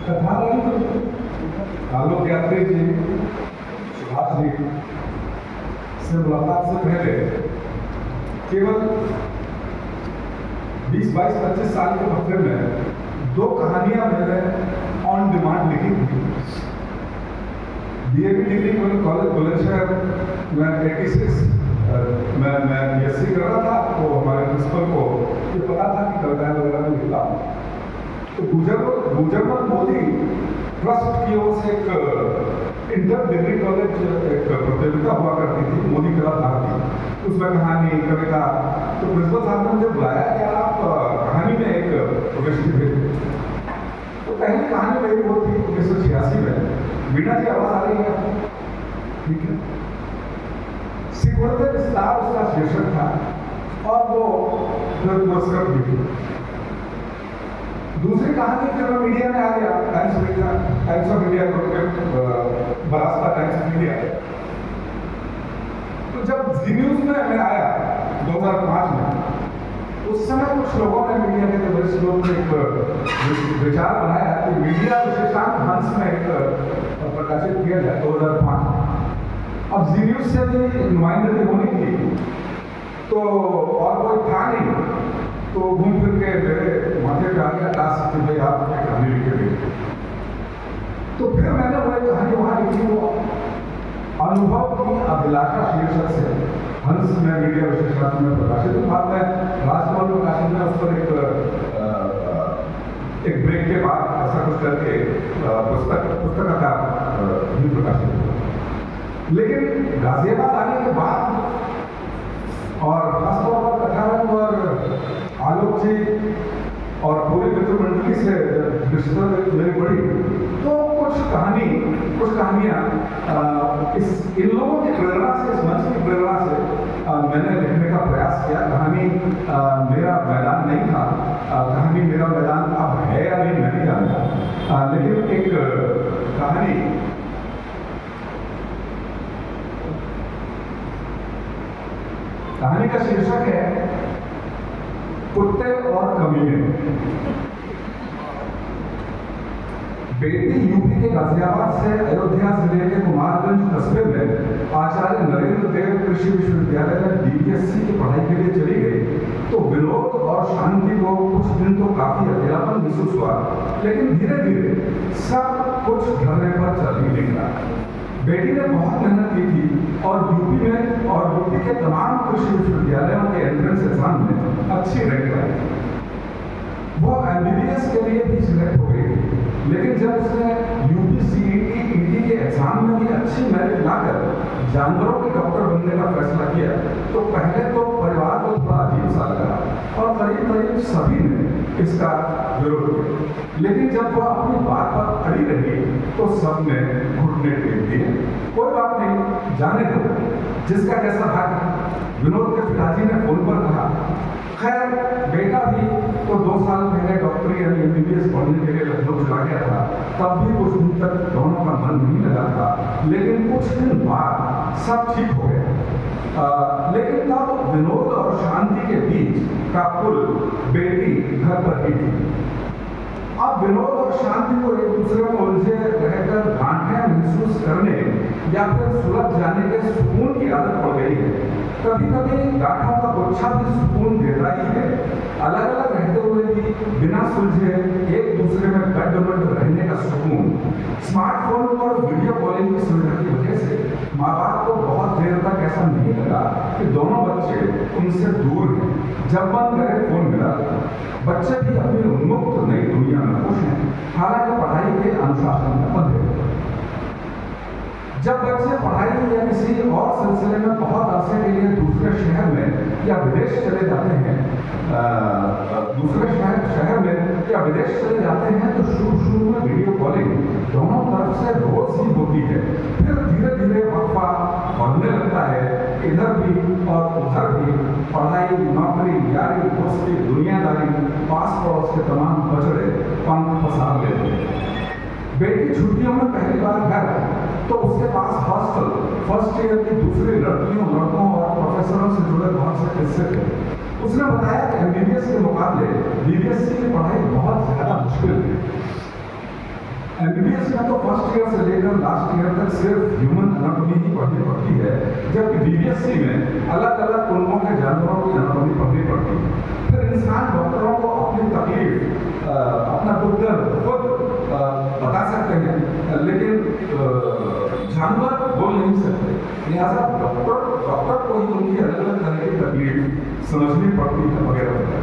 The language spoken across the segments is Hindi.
कथानक आलोक यात्री जी सुभाष जी से मुलाकात से पहले केवल 20-22-25 साल के वक्त में 2 कहानियां मैंने ऑन डिमांड लिखी थी। डीएवी डिग्री कॉलेज बुलंदशहर में 86 मैं BSc कर रहा था, तो हमारे प्रिंसिपल को ये पता था कि कविताएं वगैरह में लिखता हूँ। तो गुजरमल मोदी ट्रस्ट की ओर से एक इंटर डिग्री कॉलेज एक प्रतियोगिता हुआ करती थी, मोदी कला भारती। उसमें कहानी कविता, तो प्रिंसिपल साहब ने मुझे बुलाया कि आप कहानी में एक प्रविष्टि भेजें। तो पहली कहानी मेरी वो थी 1986 में। वीणा जी आवाज आ रही है? ठीक है। सिकुड़ते विस्तार उसका शीर्षक था और वो पुरस्कृत भी थी। दूसरी कहानी फिर मैं मीडिया में आ गया, टाइम्स ऑफ इंडिया, बरास्ता टाइम्स ऑफ इंडिया। तो जब जी न्यूज में मैं आया 2005 में, उस समय कुछ लोगों ने, मीडिया के वरिष्ठ लोगों ने एक विचार बनाया कि मीडिया विशेषांक हंस में एक प्रकाशित किया जाए 2005 में। अब जी न्यूज से भी नुमाइंदगी होनी थी, तो और कोई था नहीं, तो घूम फिर के मेरे माथे पे आ गया टास्क कि भाई आप एक कहानी लिख के देखिए। तो फिर मैंने वो एक कहानी वहाँ लिखी, वो अनुभव की अभिलाषा शीर्षक से हंस में मीडिया विशेषांक में प्रकाशित। बाद में राजभवन प्रकाशन में उस पर एक ब्रेक के बाद ऐसा कुछ करके पुस्तक का भी प्रकाशित हुआ। लेकिन गाजियाबाद आने के बाद और खासतौर पर कथानक और आलोक जी और पूरी मित्र मंडली से रिश्ता मेरी बढ़ी, तो कुछ कहानियाँ इन लोगों की प्रेरणा से, इस मंच की प्रेरणा से मैंने लिखने का प्रयास किया। कहानी मेरा मैदान नहीं था, कहानी मेरा मैदान अब है या नहीं मैं नहीं जानता, लेकिन एक कहानी का शीर्षक है कुत्ते और कमीने। बेटी यूपी के गाजियाबाद से अयोध्या जिले के कुमारगंज कस्बे में आचार्य नरेंद्र देव कृषि विश्वविद्यालय में BPSC की पढ़ाई के लिए चली गई, तो विनोद और शांति को कुछ दिन तो काफी अकेलापन महसूस हुआ, लेकिन धीरे धीरे सब कुछ ढलने पर चलने लगा। बेटी ने बहुत मेहनत की थी और यूपी के तमाम कृषि विश्वविद्यालयों के एंट्रेंस एग्जाम में अच्छी रैंक लाई। वो MBBS के लिए भी सिलेक्ट हो गई थी, लेकिन जब उसने UP CET के एग्जाम में भी अच्छी मेरिट लाकर जानवरों के डॉक्टर बनने का फैसला किया, तो पहले तो परिवार को थोड़ा अजीब सा लगा और करीब सभी ने इसका विरोध किया। लेकिन जब वह अपनी बात पर अड़ी रही तो सबने घुटने टेक दिए। कोई बात नहीं, जाने दो, जिसका जैसा भाग्य। विनोद के पिताजी ने फोन पर कहा, खैर बेटा भी तो 2 साल पहले डॉक्टरी यानी MBBS पढ़ने के लिए लखनऊ चला गया था, तब भी कुछ दिन तक दोनों का मन नहीं लगा था, लेकिन कुछ दिन बाद सब ठीक हो गया। लेकिन तब विनोद और शांति के बीच का पुल बेटी घर पर ही थी। अब विनोद और शांति को एक दूसरे में उलझे रहकर गांठें महसूस करने या फिर सुलझ जाने के सुकून की आदत पड़ गई है। कभी कभी गांठों का गुच्छा भी सुकून देता ही है। अलग अलग रहते हुए भी बिना सुलझे एक दूसरे में गड्ढ रहने का सुकून। स्मार्टफोन और वीडियो कॉलिंग की सुविधा की वजह से माँ बाप को बहुत देर तक ऐसा नहीं लगा कि दोनों बच्चे उनसे दूर हैं। जब मन करे फोन मिला, बच्चे भी अपनी उन्मुक्त नई दुनिया में खुश हैं, हालांकि पढ़ाई के अनुशासन में बंधे। जब बच्चे पढ़ाई या किसी और सिलसिले में बहुत अरसे के लिए दूसरे शहर में या विदेश चले जाते हैं, तो शुरू में वीडियो कॉलिंग दोनों तरफ से रोज ही होती है। फिर धीरे धीरे वक्फा बढ़ने लगता है। इधर भी और उधर भी पढ़ाई, नौकरी, यारी, दोस्ती, दुनियादारी, पास पड़ोस के तमाम बछड़े पंख पसार लेते हैं। बेटी छुट्टियों में पहली बार घर, तो उसके पास हॉस्टल, फर्स्ट ईयर की दूसरी लड़कियों, लड़कों और प्रोफेसरों से जुड़े बहुत से किस्से थे। उसने बताया कि एमबीबीएस के मुकाबले बीबीएससी की पढ़ाई बहुत ज़्यादा मुश्किल है। एमबीबीएस में तो फर्स्ट ईयर से लेकर लास्ट ईयर तक सिर्फ ह्यूमन एनाटॉमी ही पढ़नी पड़ती है, जबकि बीबीएससी में अलग अलग कुलमों के जानवरों की एनाटॉमी पढ़नी पड़ती है। फिर इंसान डॉक्टरों को अपनी तकलीफ अपना दुख दर्द खुद बता सकते हैं, लेकिन जानवर बोल नहीं सकते। लिहाजा डॉक्टर को ही उनकी अलग अलग तरह की तकलीफ समझनी पड़ती है वगैरह वगैरह।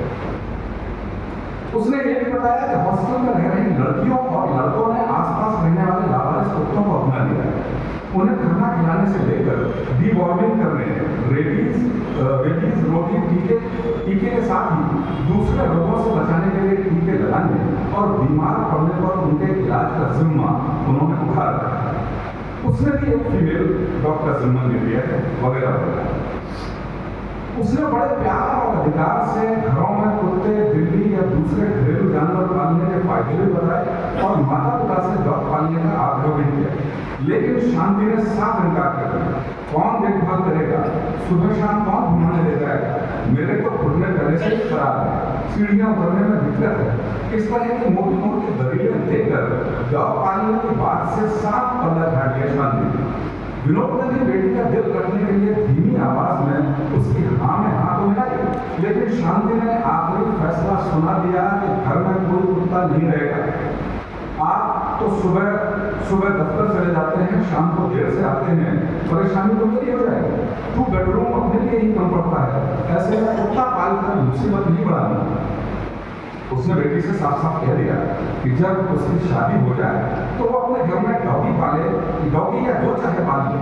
उसने ये भी बताया कि हॉस्टल में रह रही लड़कियों और लड़कों ने आसपास रहने वाले लावारिस कुत्तों को अपना लिया है। उन्हें खाना खिलाने से लेकर डीवॉर्मिंग करने, रेबीज रोगी टीके के साथ ही दूसरे रोगों से बचाने के लिए टीके लगाने और बीमार पड़ने पर उनके इलाज का जिम्मा उन्होंने उठा रखा है। उसने भी एक फीमेल डॉक्टर जिम्मा ले लिया है वगैरह वगैरह। उसने बड़े प्यार और अधिकार से घरों में कुत्ते, बिल्ली या दूसरे घरेलू जानवर पालने के फायदे भी बताए और माता पिता से डॉग पालने का आग्रह भी किया। लेकिन शांति ने साफ इनकार कर दिया। कौन देखभाल करेगा? सुबह शाम कौन घुमाने ले जाएगा? मेरे को घुटने गले से ही खराब है, सीढ़ियां उतरने में दिक्कत है। इस तरह की मोटी मोटी दलीलें देकर डॉग पालने की बात से साफ पल्ला झाड़ दिया शांति। विनोद ने भी बेटी का दिल रखने के लिए धीमी आवाज में उसकी हाँ में हाँ तो मिलाई, लेकिन शांति ने आखिरी फैसला सुना दिया कि घर में कोई कुत्ता नहीं रहेगा। आप तो सुबह दफ्तर चले जाते हैं, शाम को देर से आते हैं, परेशानी तो मेरी हो जाएगी। 2 बेडरूम अपने लिए ही कम पड़ता है, ऐसे में कुत्ता पालकर मुसीबत नहीं बढ़ानी। उसने बेटी से साफ साफ कह दिया कि जब उसकी शादी हो जाए तो वो अपने घर में डॉगी पाले, डॉगी या जो चाहे पाल ले।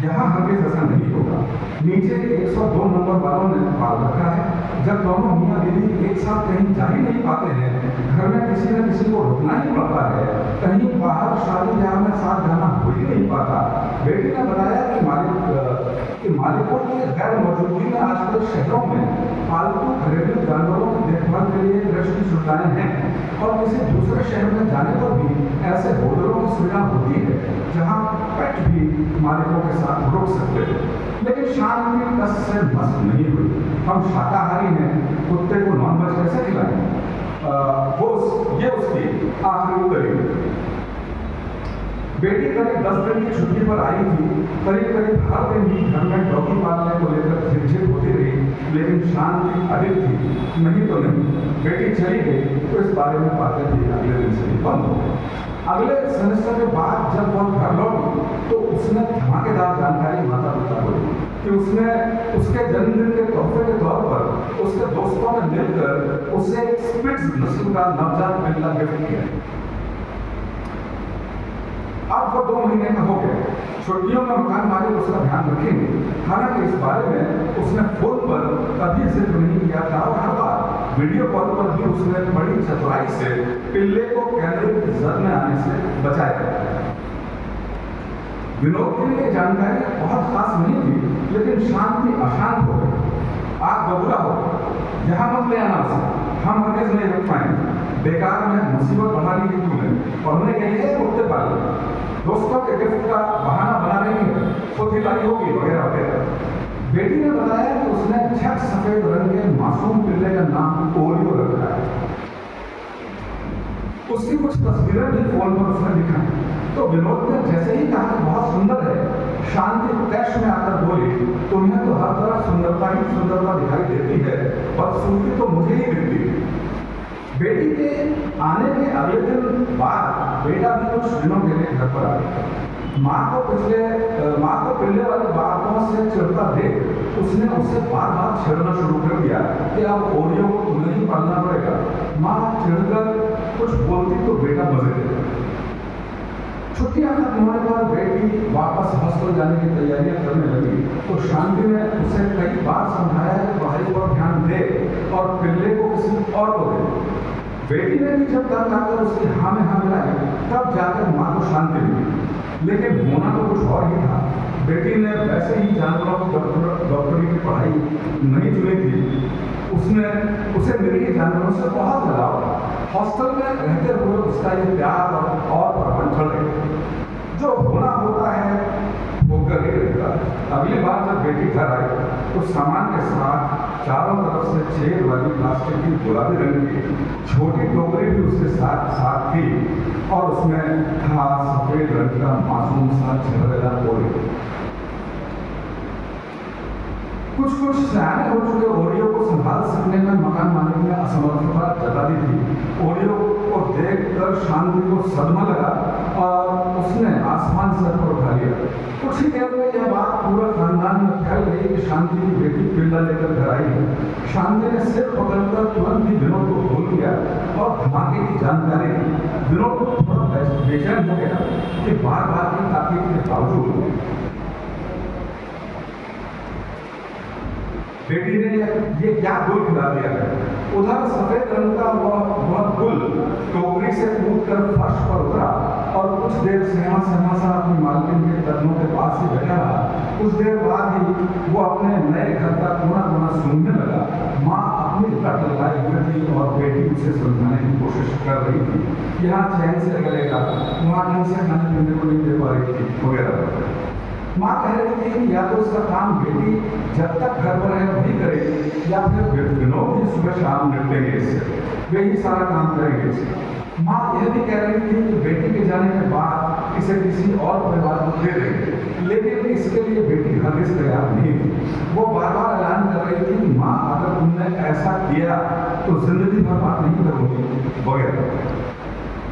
यहाँ हरगिज़ ऐसा नहीं होगा। नीचे 102 नंबर वालों ने पाल रखा है। जब दोनों मियाँ बीवी एक साथ कहीं जा ही नहीं पाते हैं, घर में किसी न किसी को रुकना ही पड़ता है, कहीं बाहर शादी ब्याह में साथ जाना हो ही नहीं पाता। बेटी ने बताया कि मालिकों की गैर मौजूदगी में आजकल शहरों में पालतू घरेलू जानवरों की देखभाल के लिए कृषि की सुविधाएं हैं और किसी दूसरे शहर में जाने पर भी ऐसे होटलों की सुविधा होती है जहां पेट भी मालिकों के साथ रुक सकते हैं। लेकिन शांति कस से मस्त नहीं हुई। हम शाकाहारी हैं, कुत्ते को नॉनवेज कैसे खिलाएं? ये उसकी आखिरी दलील। बेटी करीब 10 दिन की छुट्टी पर आई थी। करीब हर दिन ही घर में डॉगी पालने को लेकर झिझक होती रही, लेकिन शांति अडिग थी। नहीं तो नहीं, बेटी चली गई तो इस बारे में बातें भी अगले दिन से ही बंद हो गई। अगले सेमेस्टर के बाद जब वह घर लौटी तो उसने धमाकेदार जानकारी माता पिता को दी कि उसने उसके जन्मदिन के तोहफे के तौर पर उसके दोस्तों ने मिलकर उसे स्पिट्ज नस्ल का नवजात पिल्ला गिफ्ट किया। अब वो 2 महीने का हो गया। छुट्टियों में मकान मालिक उसका ध्यान रखेंगे। हालांकि इस बारे में उसने फोन पर कभी जिक्र नहीं किया था और हर बार वीडियो कॉल पर भी उसने बड़ी चतुराई से पिल्ले को कैमरे की जद में आने से बचाया। विनोद के लिए जानकारी बहुत खास नहीं थी, लेकिन शांति अशांत हो गई। आग बबूला हो, यहाँ मत ले आना उसे, हम हरगिज़ नहीं रख पाएंगे। बेकार में मुसीबत बढ़ा ली है तूने, पढ़ने के लिए कुत्ते पाले, दोस्तों के गिफ्ट का बहाना बना रही है, खुद ही लाई होगी वगैरह वगैरह। बेटी ने बताया कि उसने झट सफेद रंग के मासूम पिल्ले का नाम ओरियो रखा है। उसकी कुछ तस्वीरें भी फोन पर उसने दिखाई तो विनोद ने जैसे ही कहा कि बहुत सुंदर है, शांति तैश में आकर बोली, तुम्हें तो हर तरफ सुंदरता ही सुंदरता दिखाई देती है, बदसूरती तो मुझे ही दिखती है। बेटी के आने के अगले दिन बाद बेटा भी कुछ दिनों के लिए घर पर आ गया। माँ को पिल्ले वाली बातों से चिढ़ता देख उसने उससे बार बार छेड़ना शुरू कर दिया कि अब ओरियो को तुम्हें ही पालना पड़ेगा। माँ चिढ़कर कुछ बोलती तो बेटा मजे लेता। छुट्टियां खत्म होने पर बेटी वापस हॉस्टल जाने की तैयारियां करने लगी तो शांति ने उसे कई बार समझाया कि पढ़ाई पर ध्यान दे और पिल्ले को किसी और को दे। बेटी ने भी जब तक आकर उसकी हाँ में हाँ मिलाई तब जाकर माँ को शांति मिली, लेकिन होना तो कुछ और ही था। बेटी ने वैसे ही जानवरों की डॉक्टरी की पढ़ाई नहीं चुनी थी। उसे मिली जानवरों से बहुत लगाव था। हॉस्टल में रहते हुए उसका ये प्यार और प्रबंध चढ़ गए। जो होना होता है होकर ही रहता। अगली बार जब बेटी घर आई तो सामान के साथ चारों तरफ से चेयर वाली प्लास्टिक की गुलाबी रंग की छोटी टोकरी भी उसके साथ थी और उसमें था सफेद रंग का मासूम सा झलरेला ओरियो। कुछ सयाने हो चुके ओरियो को संभाल सकने में मकान मालिक ने असमर्थता जता दी थी। ओरियो को देखकर शांति को सदमा लगा और उसने आसमान सर पर उठा लिया। कुछ ही देर में यह बात पूरा खानदान में फैल गई कि शांति की बेटी पिल्ला लेकर घर आई है। शांति ने सिर पकड़कर तुरंत ही विनोद को खोल दिया और धमाके की जानकारी दी। विनोद को थोड़ा बेचैन हो गया कि बार बार की ताकीद के बावजूद बेटी ने ये क्या गुल खिला दिया है। उधर सफेद रंग का वह गुल टोकरी से कूदकर फर्श पर उतरा और कुछ देर सहमा सा अपनी मालकिन के कदमों के पास ही बैठा रहा। कुछ देर बाद ही वो अपने नए घर का कोना सूंघने लगा। माँ अपनी लट लगाई हुई थी और बेटी उसे समझाने की कोशिश कर रही थी। यहाँ चैन से लगेगा, वहाँ ढंग से खाने पीने को नहीं दे पा रही थी वगैरह। माँ कह रही थी कि या तो उसका काम बेटी जब तक घर पर है वही करेगी या फिर विनोद ही सुबह शाम निपटेंगे इससे, वे ही सारा काम करेंगे इससे। माँ यह भी कह रही थी कि बेटी के जाने के बाद इसे किसी और परिवार को दे देंगे, लेकिन इसके लिए बेटी हरगिज तैयार नहीं थी। वो बार बार ऐलान कर रही थी कि माँ अगर तुमने ऐसा किया तो जिंदगी भर बात नहीं करूँगी वगैरह।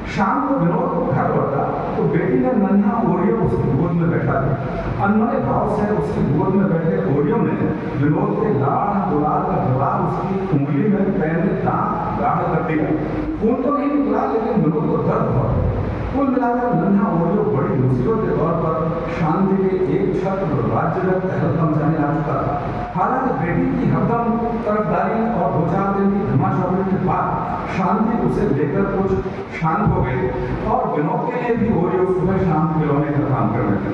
शाम को विनोद घर लौटा तो बेटी ने नन्हा ओरियो उसकी गोद में बैठा था। अनमने भाव से उसकी गोद में बैठे ओरियो ने विनोद के लाड़ गुलाल का जवाब उसकी उंगली में पहने दांत गाढ़ कर दिया। खून तो नहीं निकला लेकिन विनोद को दर्द हुआ। कुल मिलाकर नन्हा ओरियो बड़ी मुसीबत के तौर पर शांति के एक छत्र राज्य में तहलकम जाने आ चुका था। हालांकि बेटी की हरदम तरफदारी और दो चार दिन की धमाचौकड़ी के बाद शांति उसे लेकर कुछ शांत हो गई और विनोद के लिए भी ओरियो सुबह शाम खिलौने का काम करने लगे।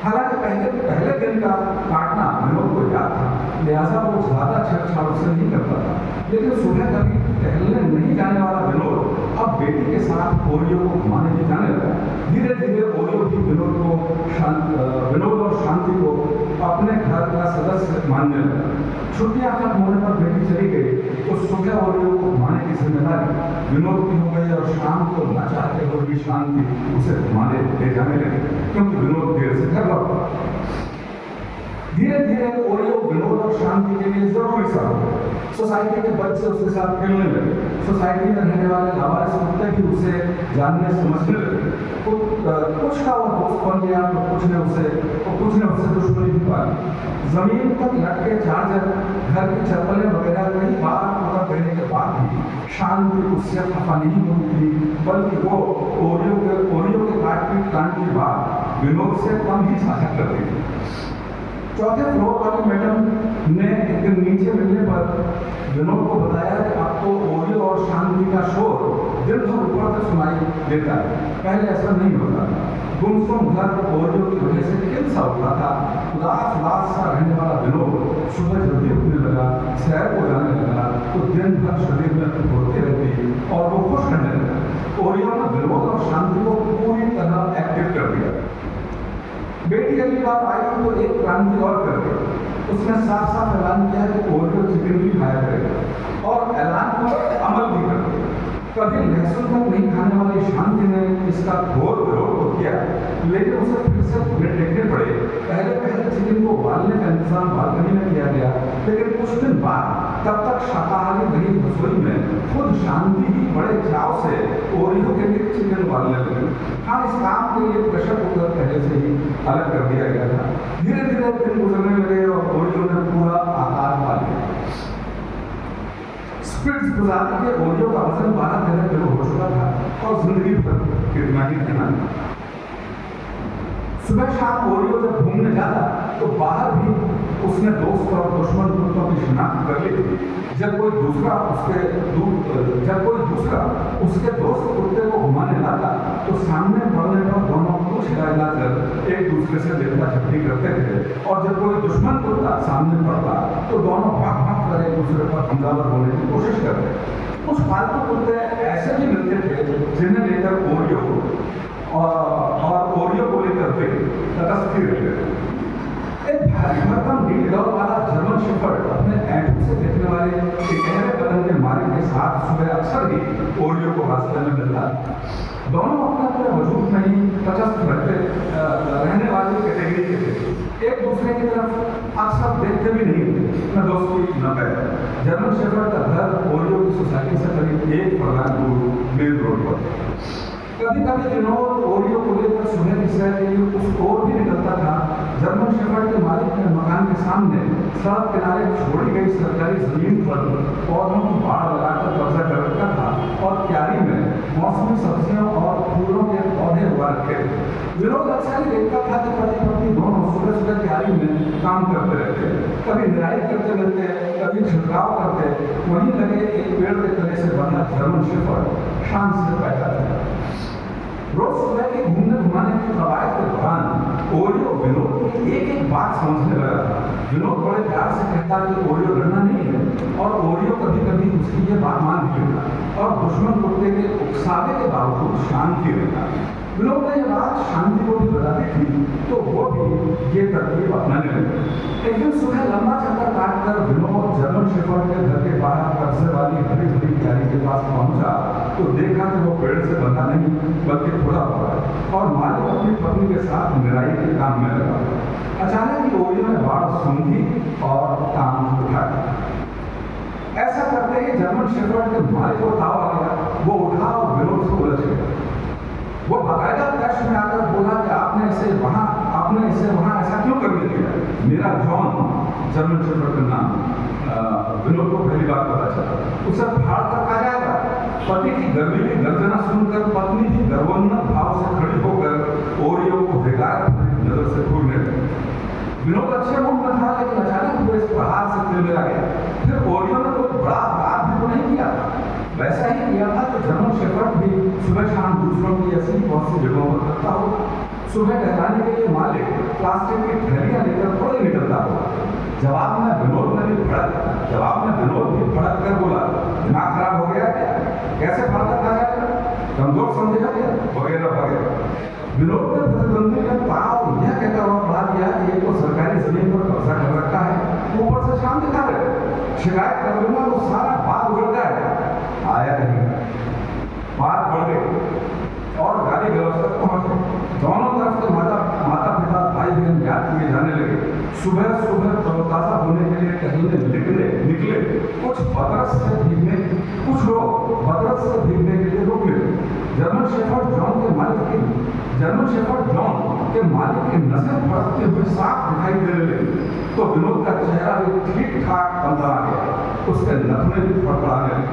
हालांकि पहले दिन का काटना विनोद को याद था, लिहाजा वो ज्यादा छेड़छाड़ उससे नहीं करता था। लेकिन सुबह कभी टहलने नहीं जाने वाला विनोद अब बेटी के साथ ओरियो को घुमाने भी जाने लगा। धीरे धीरे ओरियो भी विनोद और शांति को अपने घर का सदस्य मानने लगा। छुट्टियां खत्म होने पर बेटी चली गई तो सुबह ओरियो को घुमाने की जिम्मेदारी विनोद की हो गई और शाम को न चाहते हुए भी शांति उसे घुमाने ले जाने लगी, क्योंकि विनोद देर से घर लौटा। धीरे धीरे ओरियो विनोद और शांति के लिए जरूरी सा हो गया। सोसाइटी के बच्चे उसके साथ खेलने लगे। सोसाइटी में रहने वाले लावारिस कुत्ते भी उसे जानने समझने लगे। कुछ का वो दोस्त बन गया तो कुछ ने उससे दुश्मनी भी पाली। जमीन तक लटके चार्जर, घर की चप्पलें वगैरह कई बार उतर देने के बाद भी शांति उससे खफा नहीं होती थी, बल्कि वो ओरियो के काट के बाद विनोद से कम ही साझा करती थी। चौथे फ्लोर वाली मैडम ने एक दिन नीचे मिलने पर विनोद को बताया कि अब तो ओरियो और शांति का शोर दिन भर ऊपर तक सुनाई देता है, पहले ऐसा नहीं होता था। गुमसुम घर ओरियो की वजह से खिल सा उठा था। उदास सा रहने वाला विनोद सुबह जल्दी उठने लगा, सैर को जाने लगा तो दिन भर शरीर में घुटती रहती और वो खुश रहने लगा। ओरियो ने विनोद और शांति को पूरी तरह एक्टिव कर दिया। बेटी अगली बार आई तो एक क्रांति और कर गई। उसने साफ साफ ऐलान किया कि ओरियो चिकन भी खाया करेगा और ऐलान पर अमल भी कर दिया। कभी लहसुन तक नहीं खाने वाली शांति ने इसका घोर विरोध तो किया, लेकिन उसे फिर से देखने पड़े। पहले चिकन को उबालने का इंतजाम बालकनी में किया गया, लेकिन कुछ दिन बाद तब तक शाकाहारी गरीब रसोई में खुद शांति ही बड़े चाव से ओरियो के लिए चिकन उबालने लगी। हाँ, इस काम के लिए प्रेशर कुकर पहले से ही अलग कर दिया गया था। धीरे धीरे दिन गुजरने लगे और ओरियो ने पूरा आकार पा लिया। स्पिट्ज प्रजाति के ओरियो का वजन 12-13 किलो हो चुका था और जिंदगी भर कितना ही रहना। सुबह शाम ओरियो जब घूमने जाता तो बाहर भी उसने दोस्त और दुश्मन कुत्तों की शिनाख्त कर ली थी। जब कोई दूसरा उसके दोस्त कुत्ते को घुमाने लाता तो सामने पड़ने पर दोनों कुछ हिलाकर एक दूसरे से देखा झपटी करते थे, और जब कोई दुश्मन कुत्ता सामने पड़ता तो दोनों भाग कर एक दूसरे पर हमलावर होने की कोशिश करते। कुछ पालतू कुत्ते ऐसे भी मिलते थे जिन्हें लेकर ओरियो और ओरियो को लेकर वे तटस्थ तरसती रहते थे। एक भारी भरकम नील डॉग वाला जर्मन शेफर्ड अपने ऐंठों से देखने वाले एक गहरे बदन के मालिक के साथ सुबह अक्सर ही ओरियो को रास्ते में मिलता। दोनों अपने अपने वजूद में ही तटस्थ रहने वाली कैटेगरी के थे। एक दूसरे की तरफ अक्सर देखते भी नहीं थे, न दोस्ती न पैर। जर्मन शेफर्ड का घर ओरियो की सोसाइटी से करीब 1 फरलांग दूर मेन रोड पर। कभी कभी विनोद ओरियो को लेकर सुबह की सैर के लिए उस ओर भी निकलता था। जर्मन शेफर्ड के मालिक के मकान के सामने सड़क किनारे छोड़ी गई सरकारी जमीन पर पौधों की बाड़ लगाकर कब्जा कर रखा था और क्यारी में मौसमी सब्जियों और फूलों के पौधे उगा रखे। विनोद अक्सर ही देखता था कि पति पत्नी दोनों सुबह सुबह क्यारी में काम करते रहते, कभी निराई करते मिलते, कभी छिड़काव करते। वहीं लगे एक पेड़ के तले से बना जर्मन शेफर्ड शांत से पैदा था। रोज सुबह के घूमने घुमाने की कवायद के दौरान ओरियो विनोद की एक एक बात समझने लगा था। विनोद बड़े प्यार से कहता कि ओरियो लड़ना नहीं है और ओरियो कभी कभी उसकी ये बात मान भी लेता और दुश्मन कुत्ते के उकसावे के बावजूद शांति रहता। विनोद ने ये बात शांति को भी बताती थी तो वो भी ये तरकीब अपनाने लगे। एक दिन सुबह लंबा चक्कर काटकर विनोद जर्मन शेफर्ड के घर के बाहर कब्जे वाली हरी भरी क्यारी के पास पहुंचा तो देखा कि वो पेड़ से बंधा नहीं बल्कि खुला हुआ है और मालिक अपनी पत्नी के साथ निराई के काम में लगा। अचानक ही ओरियो ने बाढ़ सूंघी और काम उठाया। ऐसा करते ही जर्मन शेफर्ड के मालिक को ताव आ गया। वो उठा और विनोद से उलझ गया। वो बाकायदा कष्ट में आकर बोला कि आपने इसे वहां ऐसा क्यों करने दिया? मेरा जॉन, जर्मन शेफर्ड का नाम, विनोद को पहली बार पता चला। उसे फाड़ कर कहा जाएगा। पति की गर्मी की गर्जना सुनकर पत्नी भी गर्वोन्नत भाव से खड़ी होकर ओरियो को बेकार नजर से घूरने लगी। विनोद अच्छे मूड में था लेकिन अचानक वो इस प्रहार से तिलमिला गया। फिर ओरियो ने कोई बड़ा अपराध भी तो नहीं किया था। वैसा ही किया था तो जर्मन शेफर्ड भी सुबह शाम दूसरों की ऐसी बहुत सी जगहों पर करता हो। सुबह टहलाने के लिए मालिक प्लास्टिक की थैलियां लेकर थोड़े निकलता हो। जवाब में विनोद भी भड़क कर बोला, दिमाग खराब हो गया क्या? कैसे फालतू खा जाएगा? कमजोर समझेगा क्या? वगैरह वगैरह। विनोद ने प्रतिद्वंदी का ताव यह कहकर वह बढ़ा दिया कि एक तो सरकारी जमीन पर कब्जा कर रखा है, ऊपर से शाम दिखा रहे, शिकायत कर लूंगा तो सारा बात उगड़ जाएगा। आया नहीं, बात बढ़ गई और गाली गलौज तक पहुंच गई। दोनों तरफ के माता पिता भाई बहन याद किए जाने लगे। सुबह सुबह तरोताजा होने के लिए टहलने निकले। कुछ लोग बदरस से भीगने के लिए रुक गए। जर्मन शेफर्ड जॉन के मालिक की नसें फड़कते हुए साफ दिखाई देने लगी तो विनोद का चेहरा भी ठीक ठाक बंधा आ गया। उसके नखने भी फड़फड़ाने लगे।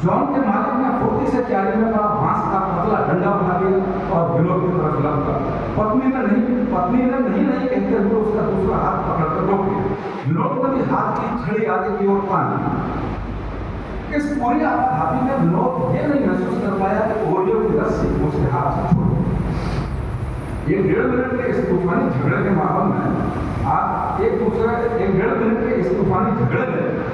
जॉन के मालिक ने फुर्ती से क्यारी में पड़ा बांस का पतला डंडा उठा दिया और विनोद की तरफ लपका। पत्नी ने नहीं कहते हुए उसका दूसरा हाथ पकड़कर रोक दिया। विनोद ने भी हाथ की छड़ी आगे की ओर तानी। इस पूरी आपाधापी में विनोद ये नहीं महसूस कर पाया कि ओरियो की रस्सी उसके हाथ से छूट गई। ये 1.5 मिनट के इस तूफानी झगड़े के माहौल में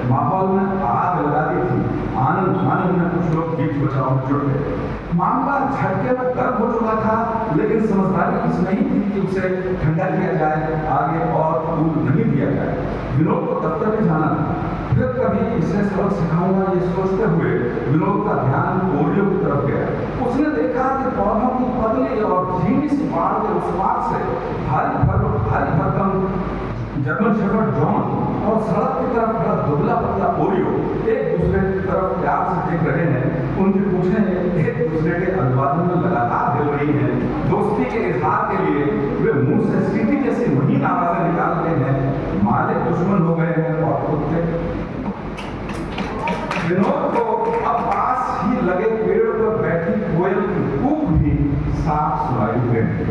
माहौल में आग लगा दी थी। आनंद में कुछ लोग बीच बचाव में जुट गए। मामला झटके में गर्म हो चुका था लेकिन समझदारी इसमें ही थी कि उसे ठंडा किया जाए, आगे और दूर नहीं दिया जाए। विनोद को दफ्तर में जाना था। फिर कभी इसे सबक सिखाऊंगा ये सोचते हुए विनोद का ध्यान ओरियो की तरफ गया। उसने देखा कि पौधों की पतली और झींगी सी बाढ़ के उस पार से भारी भरकम जर्मन शेफर्ड जॉन और सड़क की तरफ खड़ा दुबला पतला ओरियो एक दूसरे की तरफ प्यार से देख रहे हैं। उनकी पूछें एक दूसरे के अभिवादन में लगातार हिल रही हैं। दोस्ती के इजहार के लिए वे मुंह से सीटी जैसी महीन आवाजें निकाल रहे हैं। मालिक दुश्मन हो गए हैं और कुत्ते। विनोद को अब पास ही लगे पेड़ पर बैठी कोयल की कूक भी साफ सुनाई देती।